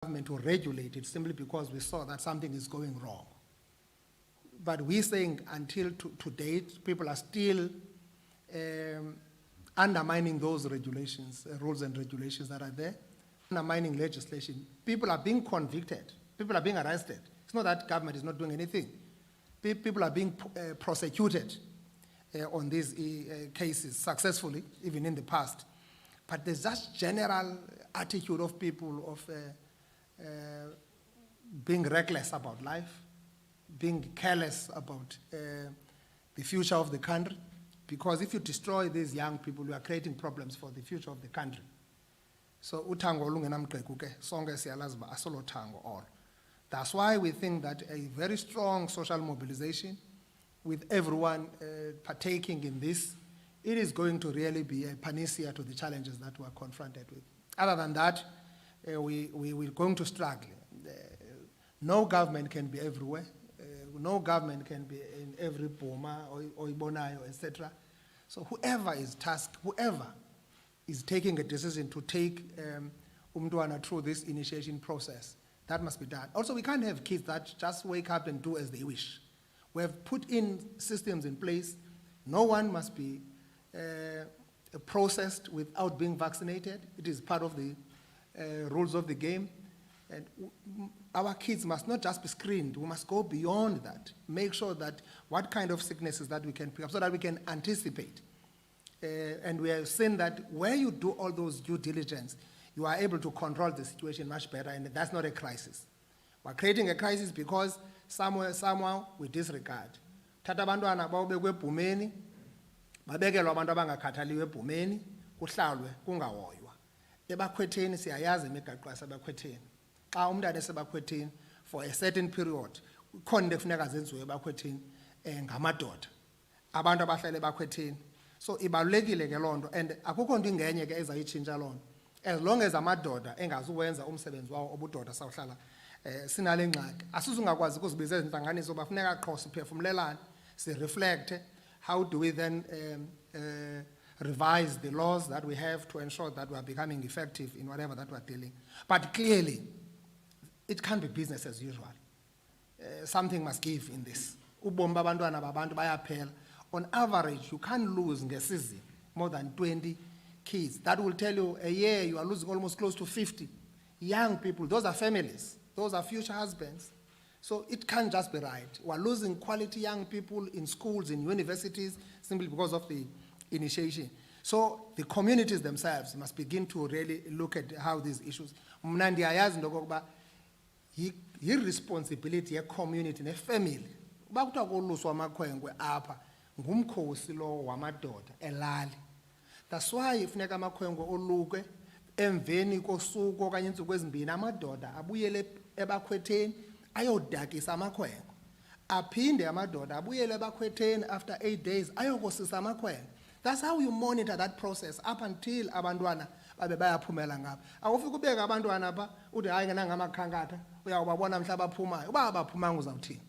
government to regulate it simply because we saw that something is going wrong. But we're saying until to date, people are still undermining those regulations, rules and regulations that are there, undermining legislation. People are being convicted. People are being arrested. It's not that government is not doing anything. People are being prosecuted on these cases successfully, even in the past. But there's just general attitude of people of being reckless about life, being careless about the future of the country. Because if you destroy these young people, you are creating problems for the future of the country. So utango olungenamgxeko ke sonke siyalazi uba asolo thango all. That's why we think that a very strong social mobilization with everyone partaking in this, it is going to really be a panacea to the challenges that we are confronted with. Other than that, we're going to struggle. No government can be everywhere. No government can be in every Boma or Ibonayo, etc. So whoever is tasked, whoever is taking a decision to take Umdwana through this initiation process, that must be done. Also, we can't have kids that just wake up and do as they wish. We have put in systems in place. No one must be processed without being vaccinated. It is part of the rules of the game. And our kids must not just be screened. We must go beyond that. Make sure that what kind of sicknesses that we can pick up so that we can anticipate. And we have seen that where you do all those due diligence, you are able to control the situation much better, and that's not a crisis. We're creating a crisis because somehow we disregard. Tata abantwana bawubekwe ebhumeni, babekelwa abantu abangakhathaliyo ebhumeni, kuhlalwe kungahoywa. Ebakhwetheni siyayazi imigaqo yasebakhwetheni. Xa umntana esebakhwetheni for a certain period, khona into ekufuneka zenziwe ebakhwetheni ngamadoda. Abantu abahlala ebakhwetheni. So ibalulekile ke loo nto, and akukho nto ingenye ke ezayitshintsha loo nto. As long as amadoda engazuwenza umsebenzi wawo obudoda sawuhlala sinale ngxaki. Asizungakwazi ukuzibiza ezintlanganiso bafuneka qho siphefumlelane, si-reflect how do we then revise the laws that we have to ensure that we are becoming effective in whatever that we are dealing. But clearly, it can't be business as usual. Something must give in this. Ubomi babantwana babantu bayaphela. On average, you can't lose in a season more than 20 kids. That will tell you a year you are losing almost close to 50 young people. Those are families. Those are future husbands. So it can't just be right. We're losing quality young people in schools, in universities, simply because of the initiation. So the communities themselves must begin to really look at how these issues. Mna ndiyayazi into okokuba yi-responsibility ye-community ne-family. Uba kuthiwa koluswa amakhwenkwe apha ngumkhosi lo wamadoda elali. That's why ifuneka amakhwenkwe oluke emveni kosuku okanye iintsuku ezimbini amadoda abuyele ebakhwetheni ayodakisa amakhwenkwe. Aphinde amadoda abuyele ebakhwetheni after 8 days ayokosisa amakhwenkwe. That's how you monitor that process up until abantwana babe bayaphumela ngapha. Awufika ubeka abantwana apha uthi hayi ngangamakhankatha uyawubabona mhla baphumayo. Uba abaphumanga uzawuthini?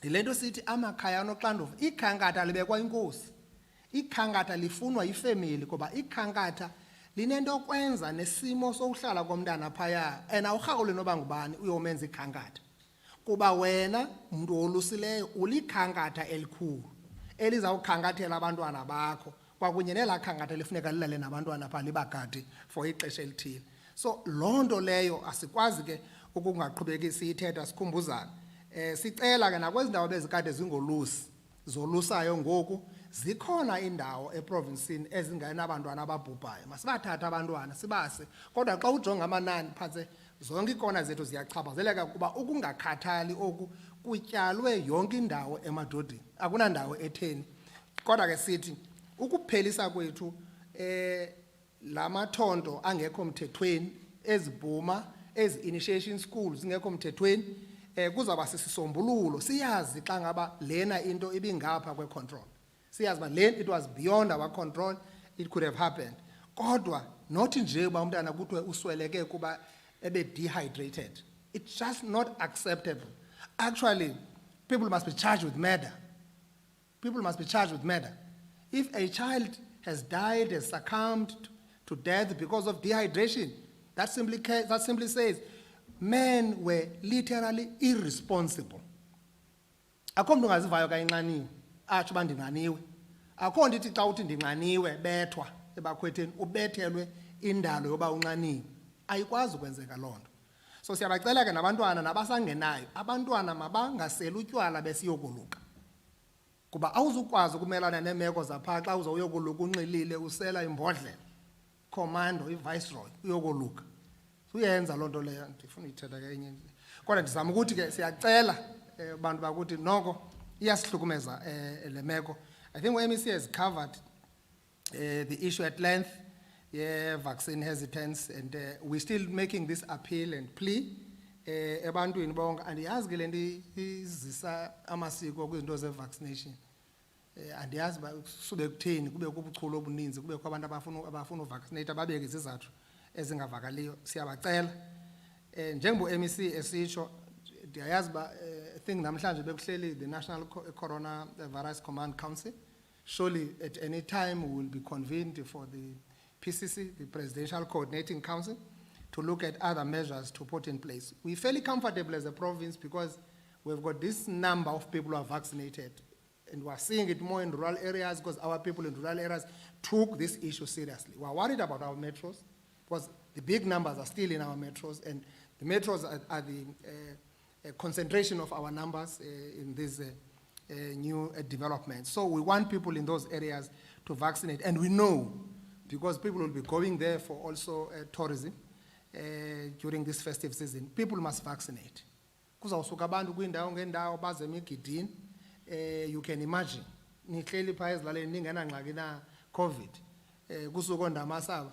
Yilento sithi amakhaya anoxanduva. Ikhankatha libekwa inkosi. Ikhankatha lifunwa yifamily kuba ikhankatha linento okwenza nesimo sokuhlala komntana phaya. And awurhaqule noba ngubani uyomenza ikhankatha. Kuba wena umuntu olusileyo ulikhankatha elikhulu. Elizawukhankathela abantwana bakho kwakunye nelakhankatha lifuneka lilale nabantwana pha libagade for ixesha elithile. So loo nto leyo asikwazi ke ukungaqhubekisi siyithetha sikhumbuzana. Sicela ke nakwezi ndawo bezikade zingolusi zolusayo ngoku zikhona indawo eprovincini ezingenabantwana ababhubhayo. Masibathathe abantwana sibase. Kodwa xa ujonga amanani phansi zonke ikona zethu ziyachaphazeleka kuba ukungakhathali oku kutyalwe yonke indawo emadodeni. Akunandawo etheni. Kodwa ke sithi ukuphelisa kwethu lamathonto angekho mthethweni ezibhuma ezi-initiation schools zingekho mthethweni kuzawuba sisisombululo. Siyazi xa ngaba lena into ibingapha kwe-control. Siyazi uba lena it was beyond our control, it could have happened. Kodwa not nje uba umntana kuthiwe usweleke kuba ebe-dehydrated. It's just not acceptable. Actually, people must be charged with murder. People must be charged with murder. If a child has died, has succumbed to death because of dehydration, that simply says men were literally irresponsible. Akho mntu ungazivayo ka inxaniwe atsho uba ndinxaniwe. Akho nto ithi xa uthi ndinxaniwe bethwa ebakhwetheni ubethelwe indalo yoba unxaniwe. Ayikwazi ukwenzeka loo nto. So siyabacela ke nabantwana nabasangenayo, abantwana mabangaseli utywala besiyokoluka. Kuba awuzukwazi ukumelana neemeko zapha xa uzawuyokoluka unxilile usela imbodlela. Commando, i-viceroy, uyokoluka. Uyenza loo nto leyo, ndifuna uyithetha ke enye. Kodwa ndizama ukuthi ke siyacela abantu bakuthi noko iyasihlukumeza le meko. I think MEC has covered the issue at length, vaccine hesitance, and we're still making this appeal and plea ebantwini bonke. Andiyazi ke le nto izisa amasiko kwizinto ze-vaccination. Andiyazi uba sube kutheni kube kubuchule obuninzi kubekho abantu abafuna uvaccinate ababeke izizathu ezingavakaliyo. Siyabacela njengobu-MEC esitsho ndiyayazi uba I think namhlanje bekuhleli the National Coronavirus Command Council. Surely at any time we will be convened for the PCC, the Presidential Coordinating Council, to look at other measures to put in place. We're fairly comfortable as a province because we've got this number of people who are vaccinated, and we're seeing it more in rural areas because our people in rural areas took this issue seriously. We're worried about our metros because the big numbers are still in our metros, and the metros are the concentration of our numbers in these new developments. So we want people in those areas to vaccinate, and we know because people will be going there for also tourism during this festive season. People must vaccinate. Kuzawusuka abantu kwiindawo ngeendawo baze emigidini. You can imagine nihleli phaa ezilaleni ningenangxaki na COVID. Kusuka oondamasaba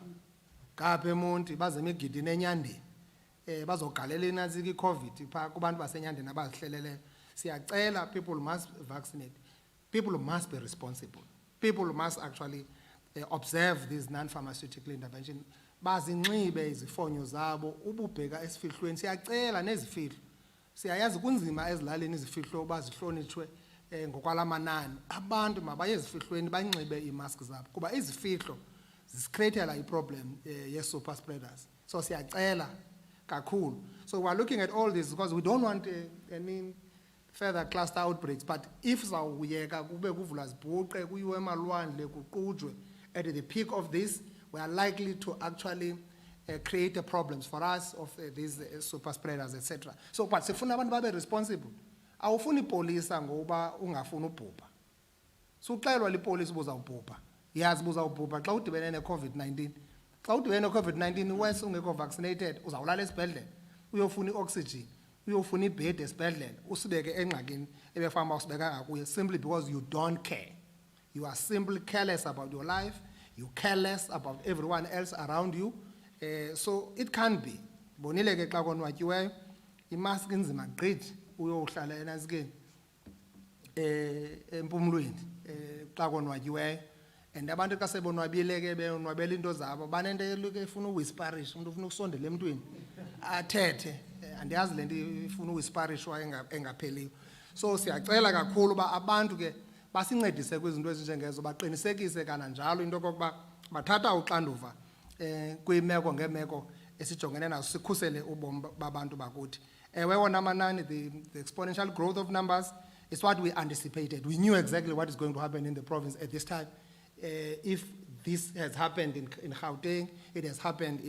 ngapha eMonti baze emigidini enyandeni. Bazogalela inantsika iCOVID phaa kubantu basenyandeni abazihleleleyo. Siyacela people must vaccinate. People must be responsible. People must actually observe this non-pharmaceutical intervention. Bazinxibe izifonyo zabo ububheka esifihlweni. Siyacela nezifihlo. Siyayazi kunzima ezilaleni izifihlo bazihlonitshwe ngokwalamanani. Abantu mabaye ezifihlweni banxibe iimask zabo kuba izifihlo zisicreatela iproblem ye-super spreaders. So siyacela kakhulu. So we're looking at all this because we don't want any further cluster outbreaks, but if zawuyeka kube kuvulwa zibhuqe kuyiwe emalwandle kuqujwe at the peak of this, we are likely to actually create problems for us of these super spreaders, etc. So but sifuna abantu babe responsible. Awufuni ipolisa ngoba ungafuni ubhubha. So uxelwa lipolisa ubuzawubhubha. Yazi ubuzawubhubha xa udibene ne-COVID-19. Xa udibene ne-COVID-19 wese ungekho vaccinated uzawulala esibhedlela uyofuna i-oxygen. Uyofuna ibhedi esibhedlela usibeke engxakini ebefama usibeka ngakuye simply because you don't care. You are simply careless about your life. You care less about everyone else around you. So it can't be. Bonile ke xa konwatyiweyo imask inzima gqithi uyohlala enansikeni empumlweni xa konwatyiweyo. And abantu xa sebonwabile ke benwabela into zabo banento eluke ifuna uwhisperish umuntu ufuna ukusondela emntwini athethe. Andiyazi le nto ifuna uwhisperishwa engapheliyo. So siyacela kakhulu uba abantu ke basincedise kwizinto ezinjengezo baqinisekise kananjalo into yokokuba bathatha uxanduva kwiimeko ngeemeko esijongene nazo sikhusele ubomi babantu bakuthi. Ewe wona amanani, the exponential growth of numbers is what we anticipated. We knew exactly what is going to happen in the province at this time. If this has happened in Gauteng, it has happened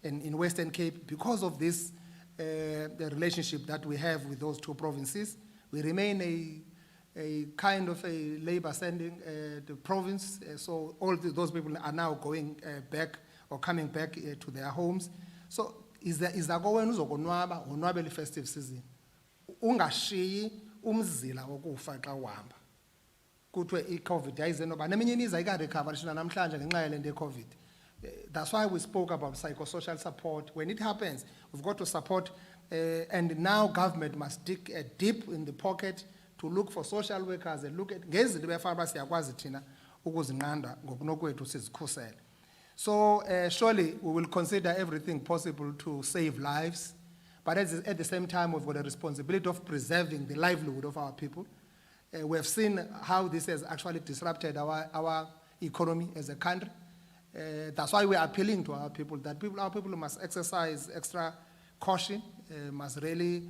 in Western Cape because of this the relationship that we have with those two provinces. We remain a kind of a labor sending the province, so all those people are now going back or coming back to their homes. So izakowena uzokonwaba wonwabela festive season. Ungashiyi umzila wokufa xa uhamba. Kuthiwe i-COVID yayize noba neminye imiza ika-recover shina namhlanje ngenxa yale nto ye-COVID. That's why we spoke about psychosocial support. When it happens, we've got to support, and now government must dig deep in the pocket to look for social workers and look at ngezinto befana siyakwazi thina ukuzinqanda ngokunokwethu sizikhusele. So surely we will consider everything possible to save lives, but at the same time we've got a responsibility of preserving the livelihood of our people. We have seen how this has actually disrupted our economy as a country. That's why we are appealing to our people that our people must exercise extra caution, must really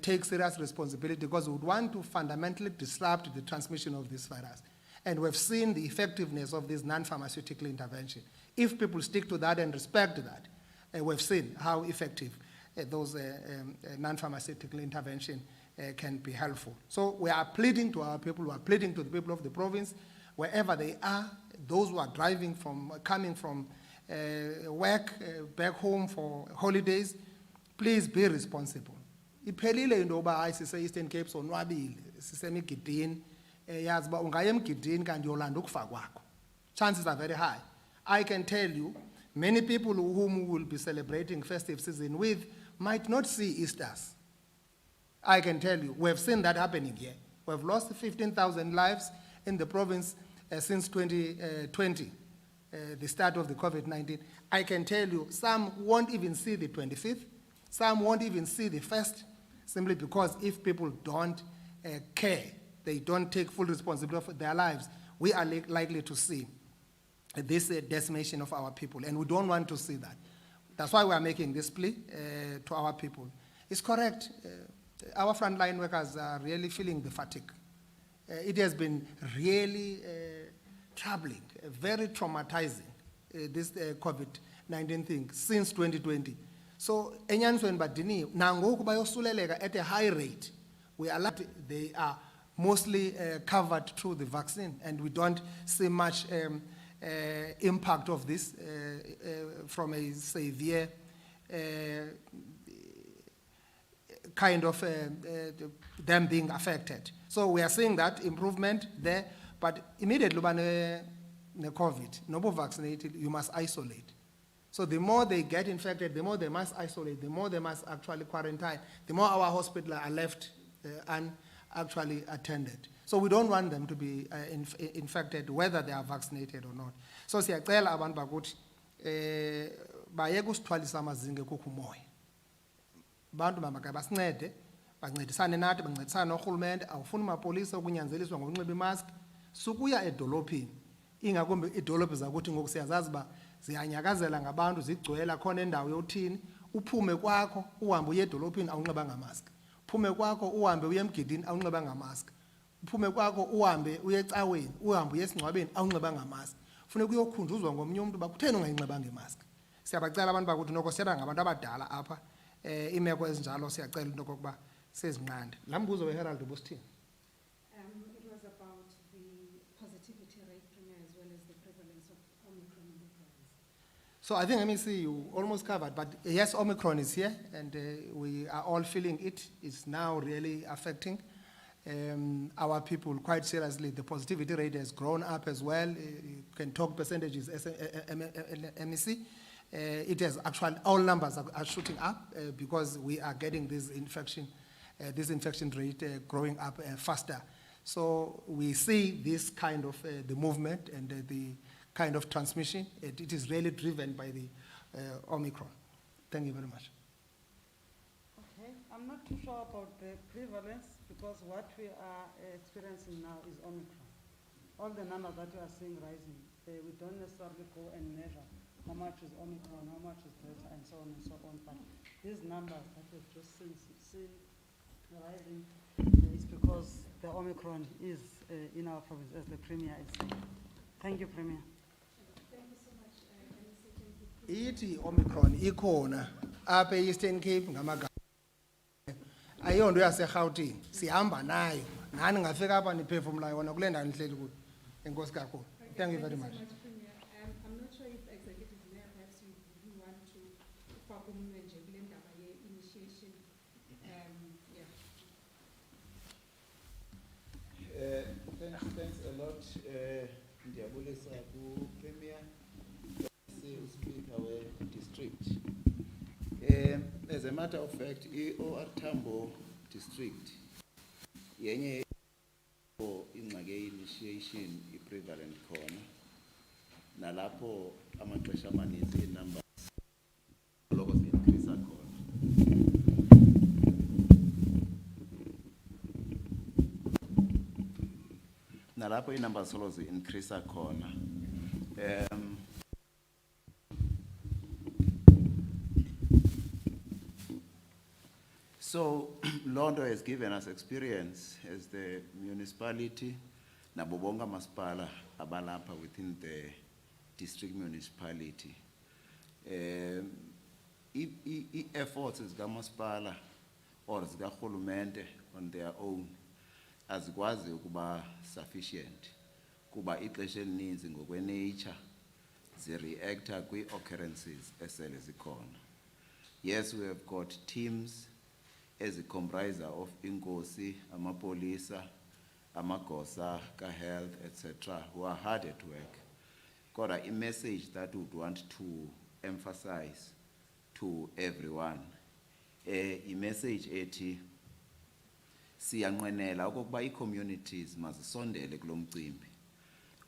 take serious responsibility, because we would want to fundamentally disrupt the transmission of this virus. And we've seen the effectiveness of this non-pharmaceutical intervention. If people stick to that and respect that, we've seen how effective those non-pharmaceutical intervention can be helpful. So we are pleading to our people, we are pleading to the people of the province, wherever they are, those who are coming from work, back home for holidays, please be responsible. Iphelile into yoba hayi sise-Eastern Cape sonwabile, sisemigidini, yazi uba ungaya emgidini kanti yolanda ukufa kwakho. Chances are very high. I can tell you, many people whom we will be celebrating festive season with might not see Easters. I can tell you, we have seen that happening here. We have lost 15,000 lives in the province since 2020, the start of the COVID-19. I can tell you, some won't even see the 25th, some won't even see the 1st, simply because if people don't care, they don't take full responsibility for their lives, we are likely to see this decimation of our people, and we don't want to see that. That's why we are making this plea to our people. It's correct. Our frontline workers are really feeling the fatigue. It has been really troubling, very traumatizing, this COVID-19 thing since 2020. So, enyanisweni badini nangoku bayosuleleka at a high rate. We are lucky they are mostly covered through the vaccine, and we don't see much impact of this from a severe kind of them being affected. So we are seeing that improvement there, but immediately when the COVID, no vaccinated, you must isolate. So the more they get infected, the more they must isolate, the more they must actually quarantine, the more our hospitals are left actually attended. So we don't want them to be infected, whether they are vaccinated or not. So siyacela abantu bakuthi bayeke usithwalisa amazinge kukho umoya. Abantu mamaka basincede, bancedisane nathi, bancedisane noRhulumente, awufuni amapolisa ukunyanzeliswa ngokunxiba imask, sukuya edolophini. Ingakumbi idolophi zakuthi ngoku siyazazi ba ziyanyakazela ngabantu, zigcwele khona endawo yothini, uphume kwakho uhambe uye edolophini awunxibanga mask. Uphume kwakho uhambe uye emgidini awunxibanga mask. Uphume kwakho uhambe uye ecaweni, uhambe uye esingcwabeni awunxibanga mask. Funeka uyokhunjuzwa ngomnye umuntu ba kutheni ungayinxibanga imask. Siyabacela abantu bakuthi noko siyaba ngabantu abadala apha, imeko ezinjalo siyacela into kokuba sezinqande. Laa mbuzo weHerald ubusithini? It was about the positivity rate, Premier, as well as the prevalence of Omicron in the province. So I think, let me see, you almost covered, but yes, Omicron is here, and we are all feeling it. It's now really affecting our people quite seriously. The positivity rate has grown up as well. You can talk percentages, MEC. It has actually, all numbers are shooting up because we are getting this infection rate growing up faster. So we see this kind of the movement and the kind of transmission. It is really driven by the Omicron. Thank you very much. Okay, I'm not too sure about the prevalence because what we are experiencing now is Omicron. All the numbers that we are seeing rising, we don't necessarily go and measure how much is Omicron, how much is Delta, and so on and so on. But these numbers that we've just seen rising is because the Omicron is in our province, as the Premier is saying. Thank you, Premier. Thank you so much. Thank you. Ithi Omicron ikhona apha eEastern Cape ngamagama. Ayonto yaseGauteng, sihamba nayo. Nani ngafika apha niphefumula yona kule ndawo nihleli kuyo. Enkosi kakhulu. Thank you very much. Thank you so much, Premier. I'm not sure if Executive Mayor, perhaps you want to ufaka umunwe nje kule ndaba ye-initiation. Yeah. Thanks a lot, Ndiyabulisa ku Premier, Speaker we-district. As a matter of fact, OR Tambo district, yenye ingxaki initiation prevalent khona, nalapho amaxesha amaninzi numbers loko increase khona. Nalapho inumbers solo increase khona. So, Londo has given us experience as the municipality, nabo bonke amasipala abalapha within the district municipality. Efforts zikamasipala or zikahulumente on their own azikwazi ukuba sufficient kuba ixesha elininzi ngokwe-nature zi-reacta kwi-occurrences esele zikhona. Yes, we have got teams comprise of inkosi, amapolisa, amagosa, ka-health, etc., who are hard at work. Kodwa a message that we would want to emphasize to everyone, a message ethi siyanqwenela okokuba ii-communities mazisondele kulo mcimbi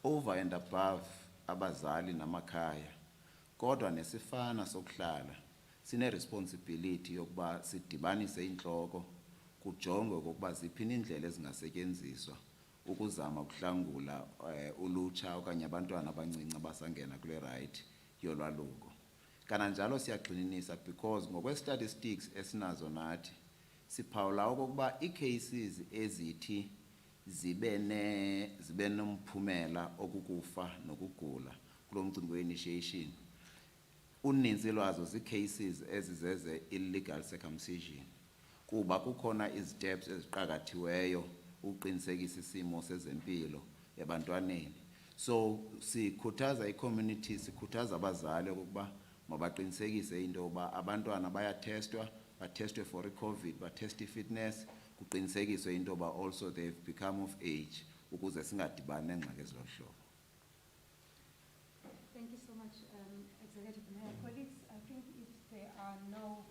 over and above abazali namakhaya, kodwa nesifana sokuhlala sine-responsibility yokuba sidibanise inhloko kujongwe okokuba ziphini indlela ezingasetyenziswa ukuzama ukuhlangula ulutsha okanye abantwana abancinci abasangena kule right yolwaluko. Kananjalo siyagxininisa because ngokwe-statistics esinazo nathi siphawula okokuba ii-cases ezithi zibe nomphumela okukufa nokugula kulo mcimbi we-initiation, uninzi lwazo zii-cases ezizeze illegal circumcision kuba kukhona iziteps eziqakathiweyo uqinisekisa isimo sezempilo ebantwaneni. So sikhuthaza i-community, sikhuthaza abazali ukuba mabaqinisekise into yokuba abantwana bayatestwa, batestwe for i-COVID, batest i-fitness, kuqinisekiswe into yokuba also they've become of age ukuze singadibani neengxaki ezilolu hlobo. Thank you so much, Executive Mayor. Colleagues, I think if there are no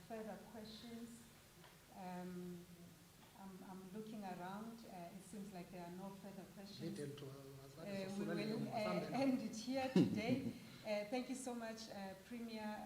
further questions, I'm looking around. It seems like there are no further questions. We will end it here today. Thank you so much, Premier.